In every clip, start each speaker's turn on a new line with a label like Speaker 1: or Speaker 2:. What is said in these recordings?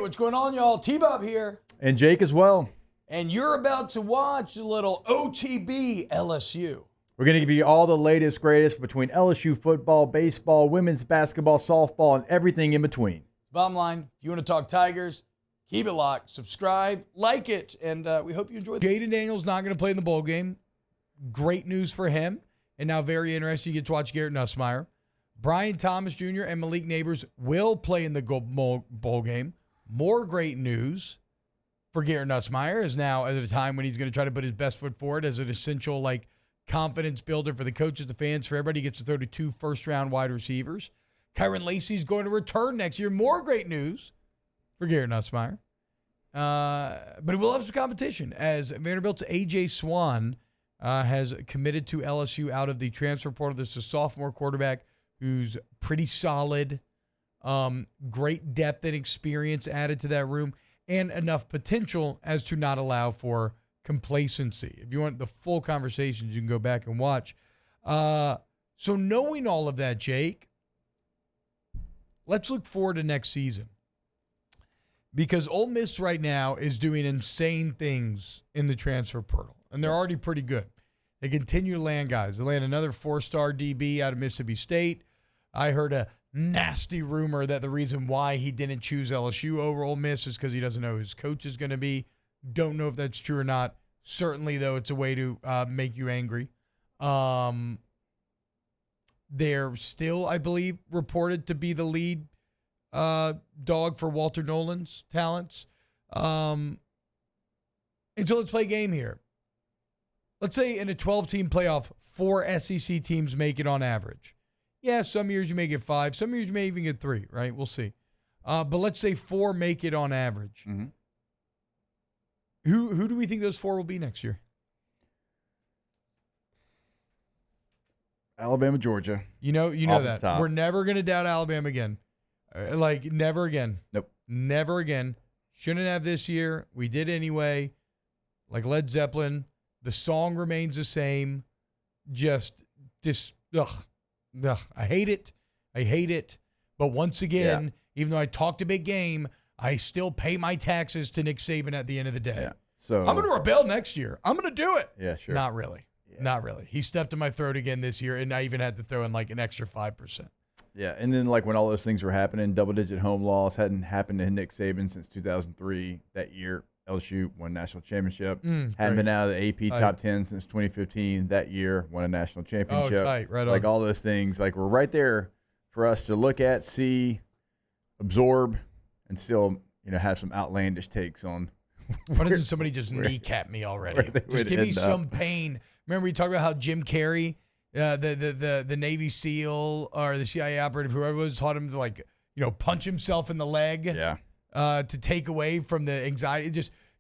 Speaker 1: what's going on, y'all? T-Bob here.
Speaker 2: And Jake as well.
Speaker 1: And you're about to watch a little OTB LSU.
Speaker 2: We're going to give you all the latest, greatest between LSU football, baseball, women's basketball, softball, and everything in between.
Speaker 1: Bottom line, if you want to talk Tigers, keep it locked, subscribe, like it, and we hope you enjoy. Jaden Daniels not going to play in the bowl game. Great news for him. And now very interesting, you get to watch Garrett Nussmeier. Brian Thomas Jr. and Malik Neighbors will play in the bowl game. More great news for Garrett Nussmeier is now at a time when he's going to try to put his best foot forward as an essential confidence builder for the coaches, the fans, for everybody. He gets to throw to 2 first-round wide receivers. Kyron Lacey's going to return next year. More great news for Garrett Nussmeier. But we'll have some competition as Vanderbilt's A.J. Swan has committed to LSU out of the transfer portal. This is a sophomore quarterback who's pretty solid, great depth and experience added to that room, and enough potential as to not allow for complacency. If you want the full conversations, you can go back and watch. So knowing all of that, Jake, let's look forward to next season. Because Ole Miss right now is doing insane things in the transfer portal, and they're already pretty good. They continue to land guys. They land another 4-star DB out of Mississippi State. I heard a nasty rumor that the reason why he didn't choose LSU over Ole Miss is because he doesn't know who his coach is going to be. Don't know if that's true or not. Certainly, though, it's a way to make you angry. They're still, I believe, reported to be the lead dog for Walter Nolan's talents. And so let's play a game here. Let's say in a 12-team playoff, 4 SEC teams make it on average. Yeah, some years you may get 5. Some years you may even get 3, right? We'll see. But let's say 4 make it on average.
Speaker 2: Mm-hmm.
Speaker 1: Who do we think those 4 will be next year?
Speaker 2: Alabama, Georgia.
Speaker 1: You know that. We're never going to doubt Alabama again. Never again.
Speaker 2: Nope.
Speaker 1: Never again. Shouldn't have this year. We did anyway. Like Led Zeppelin. The song remains the same. I hate it. I hate it. But once again, even though I talked a big game, I still pay my taxes to Nick Saban at the end of the day.
Speaker 2: Yeah. So
Speaker 1: I'm going to rebel next year. I'm going to do it.
Speaker 2: Yeah, sure.
Speaker 1: Not really. Yeah. Not really. He stepped in my throat again this year, and I even had to throw in an extra 5%.
Speaker 2: Yeah, and then when all those things were happening, double-digit home loss hadn't happened to Nick Saban since 2003. That year, LSU won a national championship. Hadn't been out of the AP top 10 since 2015. That year, won a national championship.
Speaker 1: Oh, tight. Right on.
Speaker 2: All those things, were right there for us to look at, see, absorb, and still, have some outlandish takes on.
Speaker 1: Why doesn't somebody just kneecap me already? Just give me some pain. Remember we talked about how Jim Carrey, the Navy SEAL or the CIA operative, whoever was, taught him to punch himself in the leg.
Speaker 2: Yeah.
Speaker 1: To take away from the anxiety.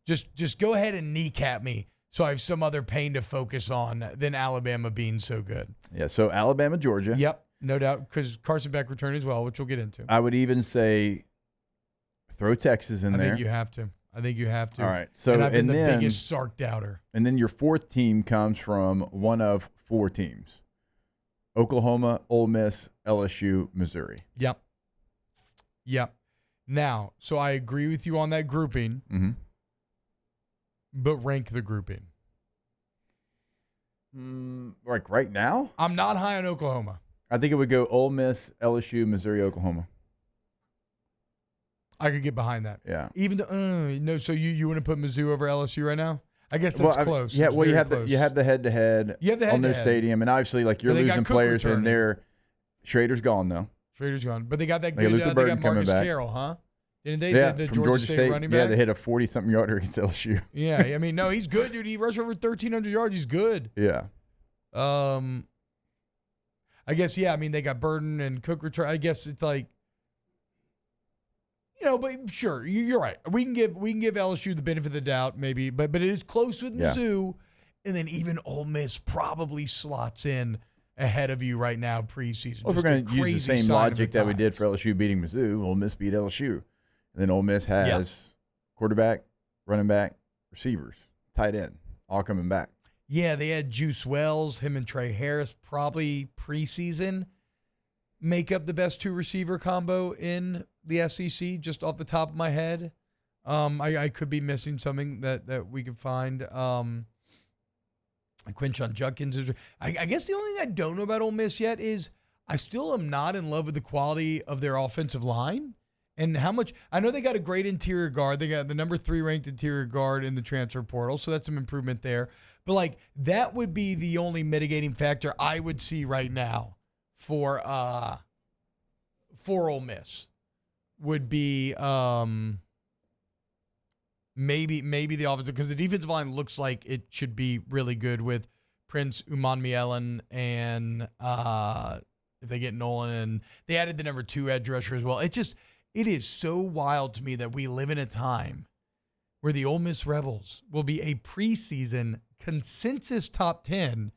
Speaker 1: Just go ahead and kneecap me so I have some other pain to focus on than Alabama being so good.
Speaker 2: Yeah, so Alabama, Georgia.
Speaker 1: Yep, no doubt, because Carson Beck returned as well, which we'll get into.
Speaker 2: I would even say throw Texas in there.
Speaker 1: I think you have to.
Speaker 2: All right. So,
Speaker 1: and I've been the biggest Sark doubter.
Speaker 2: And then your 4th team comes from one of 4 teams. Oklahoma, Ole Miss, LSU, Missouri.
Speaker 1: Yep. Now, so I agree with you on that grouping, but rank the grouping.
Speaker 2: Right now?
Speaker 1: I'm not high on Oklahoma.
Speaker 2: I think it would go Ole Miss, LSU, Missouri, Oklahoma.
Speaker 1: I could get behind that.
Speaker 2: Yeah.
Speaker 1: Even though, no, so you want to put Mizzou over LSU right now? I guess that's close.
Speaker 2: Yeah,
Speaker 1: well,
Speaker 2: you have the head-to-head on their stadium, and obviously, you're losing players, and Schrader's gone, though.
Speaker 1: Schrader's gone. But they got that good,
Speaker 2: Luther
Speaker 1: they got
Speaker 2: coming
Speaker 1: Marcus
Speaker 2: back.
Speaker 1: Carroll, huh? Didn't they?
Speaker 2: Yeah,
Speaker 1: the
Speaker 2: from
Speaker 1: Georgia State running back?
Speaker 2: Yeah, they hit a 40-something yarder against LSU.
Speaker 1: Yeah, I mean, no, he's good, dude. He rushed over 1,300 yards. He's good.
Speaker 2: Yeah.
Speaker 1: I guess, yeah, I mean, they got Burden and Cook return. I guess it's but sure, you're right. We can give LSU the benefit of the doubt, maybe, but it is close with Mizzou, and then even Ole Miss probably slots in ahead of you right now preseason.
Speaker 2: Well, if we're going to use the same logic that we did for LSU beating Mizzou, Ole Miss beat LSU, and then Ole Miss has quarterback, running back, receivers, tight end, all coming back.
Speaker 1: Yeah, they had Juice Wells, him and Trey Harris probably preseason make up the best 2 receiver combo in the SEC just off the top of my head. I could be missing something that we could find. Quinshon Judkins is. I guess the only thing I don't know about Ole Miss yet is I still am not in love with the quality of their offensive line and how much. I know they got a great interior guard. They got the number 3 ranked interior guard in the transfer portal, so that's some improvement there. But like that would be the only mitigating factor I would see right now for Ole Miss would be maybe the offensive, because the defensive line looks like it should be really good with Prince Umanmielen and if they get Nolan, and they added the number 2 edge rusher as well. It is so wild to me that we live in a time where the Ole Miss Rebels will be a preseason consensus top 10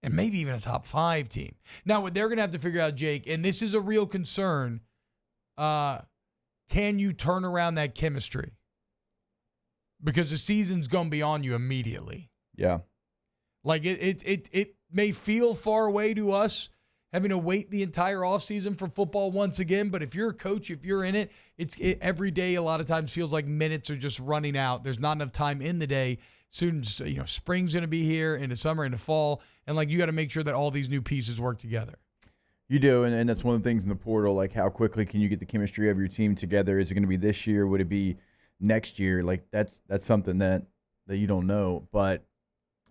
Speaker 1: and maybe even a top 5 team. Now, what they're going to have to figure out, Jake, and this is a real concern, can you turn around that chemistry? Because the season's going to be on you immediately.
Speaker 2: Yeah.
Speaker 1: Like it may feel far away to us having to wait the entire offseason for football once again, but if you're a coach, if you're in it, every day a lot of times feels like minutes are just running out. There's not enough time in the day. Soon, spring's going to be here, into summer, into fall, and like you got to make sure that all these new pieces work together.
Speaker 2: You do, and that's one of the things in the portal, like how quickly can you get the chemistry of your team together? Is it going to be this year? Would it be next year? Like that's something that you don't know, but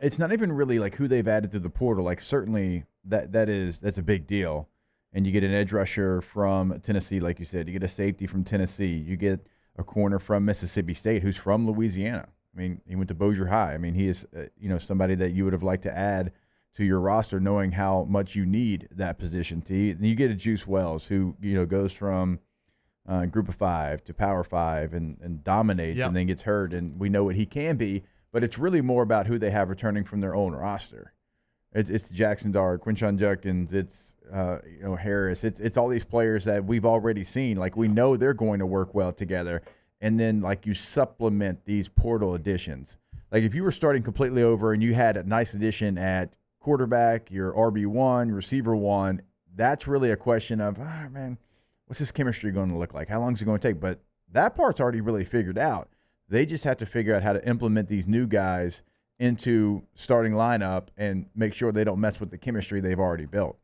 Speaker 2: it's not even really like who they've added to the portal. Like certainly that's a big deal. And you get an edge rusher from Tennessee, like you said. You get a safety from Tennessee. You get a corner from Mississippi State who's from Louisiana. I mean, he went to Bossier High. I mean, he is somebody that you would have liked to add to your roster, knowing how much you need that position. And you get a Juice Wells who goes from Group of 5 to Power 5 and dominates, and then gets hurt, and we know what he can be. But it's really more about who they have returning from their own roster. It's Jackson Dart, Quinshon Judkins, it's Harris. It's all these players that we've already seen. Like we know they're going to work well together. And then like you supplement these portal additions. Like if you were starting completely over and you had a nice addition at quarterback, your RB1, receiver 1, that's really a question of, man, what's this chemistry going to look like? How long is it going to take? But that part's already really figured out. They just have to figure out how to implement these new guys into starting lineup and make sure they don't mess with the chemistry they've already built.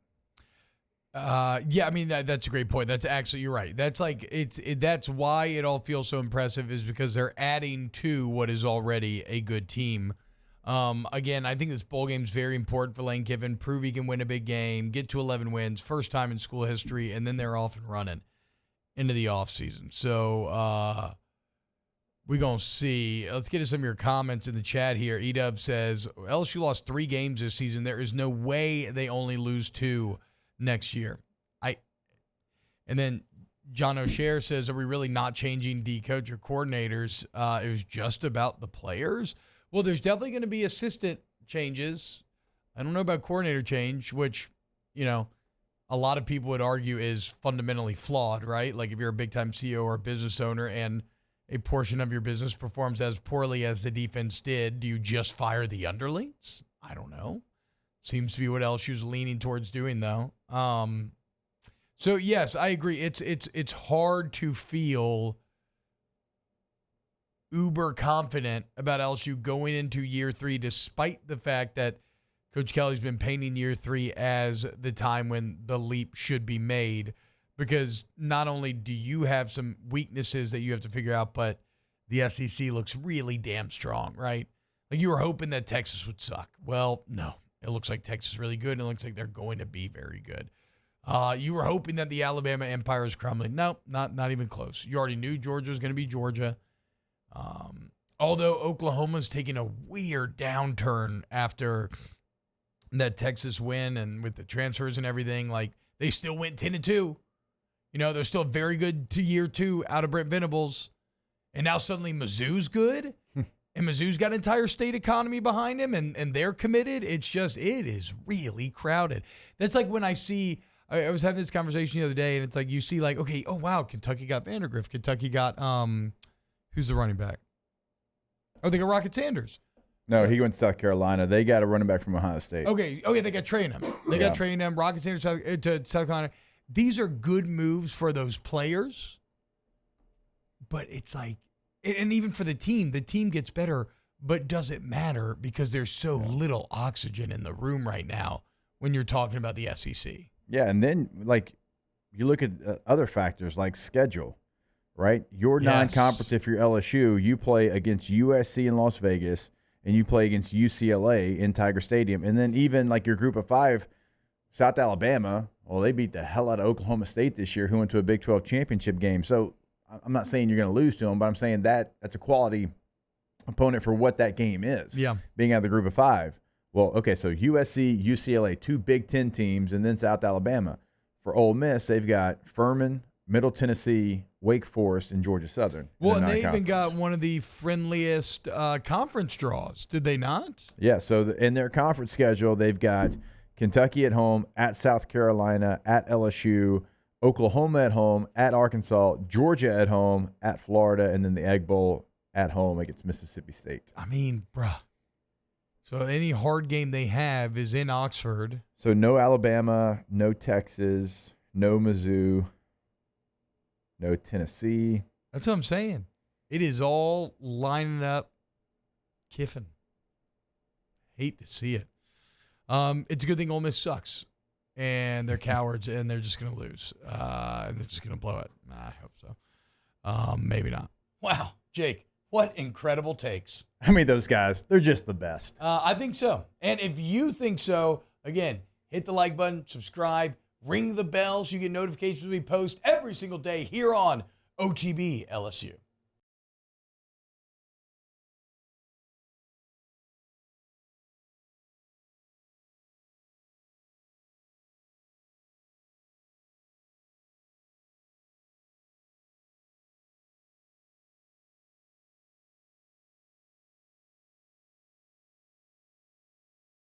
Speaker 1: I mean, that's a great point. That's actually, you're right. That's like, that's why it all feels so impressive, is because they're adding to what is already a good team. Again, I think this bowl game is very important for Lane Kiffin. Prove he can win a big game, get to 11 wins, first time in school history, and then they're off and running into the offseason. So, we're going to see. Let's get to some of your comments in the chat here. Edub says, LSU lost 3 games this season. There is no way they only lose 2 next year. And then John O'Shea says, are we really not changing D coach or coordinators? It was just about the players. Well, there's definitely going to be assistant changes. I don't know about coordinator change, which, a lot of people would argue is fundamentally flawed, right? Like if you're a big-time CEO or a business owner and a portion of your business performs as poorly as the defense did, do you just fire the underlings? I don't know. Seems to be what LSU's leaning towards doing, though. So yes, I agree. It's hard to feel uber confident about LSU going into year 3, despite the fact that Coach Kelly's been painting year 3 as the time when the leap should be made. Because not only do you have some weaknesses that you have to figure out, but the SEC looks really damn strong, right? Like you were hoping that Texas would suck. Well, no. It looks like Texas is really good, and it looks like they're going to be very good. You were hoping that the Alabama empire is crumbling. No, not even close. You already knew Georgia was going to be Georgia. Although Oklahoma's taking a weird downturn after that Texas win and with the transfers and everything, like they still went 10-2. They're still very good to year 2 out of Brent Venables. And now suddenly Mizzou's good. And Mizzou's got an entire state economy behind him, and they're committed. It is really crowded. That's like when I was having this conversation the other day, and it's like you see like, okay, oh, wow, Kentucky got Vandergrift. Kentucky got, who's the running back? Oh, they got Rocket Sanders.
Speaker 2: No, he went to South Carolina. They got a running back from Ohio State.
Speaker 1: Okay, they got Traynham. They got Traynham, Rocket Sanders to South Carolina. these are good moves for those players. But it's like, and even for the team gets better, but does it matter because there's so little oxygen in the room right now when you're talking about the SEC?
Speaker 2: Yeah, and then like you look at other factors like schedule, right? Your non-conference, if you're LSU, you play against USC in Las Vegas and you play against UCLA in Tiger Stadium. And then even like your group of 5, South Alabama, well, they beat the hell out of Oklahoma State this year, who went to a Big 12 championship game. So I'm not saying you're going to lose to them, but I'm saying that's a quality opponent for what that game is.
Speaker 1: Yeah.
Speaker 2: Being out of the group of 5. Well, okay, so USC, UCLA, 2 Big Ten teams, and then South Alabama. For Ole Miss, they've got Furman, Middle Tennessee, Wake Forest, and Georgia Southern.
Speaker 1: Well, and they even got one of the friendliest conference draws, did they not?
Speaker 2: Yeah, so in their conference schedule, they've got Kentucky at home, at South Carolina, at LSU, Oklahoma at home, at Arkansas, Georgia at home, at Florida, and then the Egg Bowl at home against Mississippi State.
Speaker 1: I mean, bruh. So any hard game they have is in Oxford.
Speaker 2: So no Alabama, no Texas, no Mizzou, no Tennessee.
Speaker 1: That's what I'm saying. It is all lining up. Kiffin. Hate to see it. It's a good thing Ole Miss sucks. And they're cowards, and they're just going to lose. And they're just going to blow it. I hope so. Maybe not. Wow, Jake, what incredible takes.
Speaker 2: I mean, those guys, they're just the best.
Speaker 1: I think so. And if you think so, again, hit the like button, subscribe, ring the bell so you get notifications when we post every single day here on OTB LSU.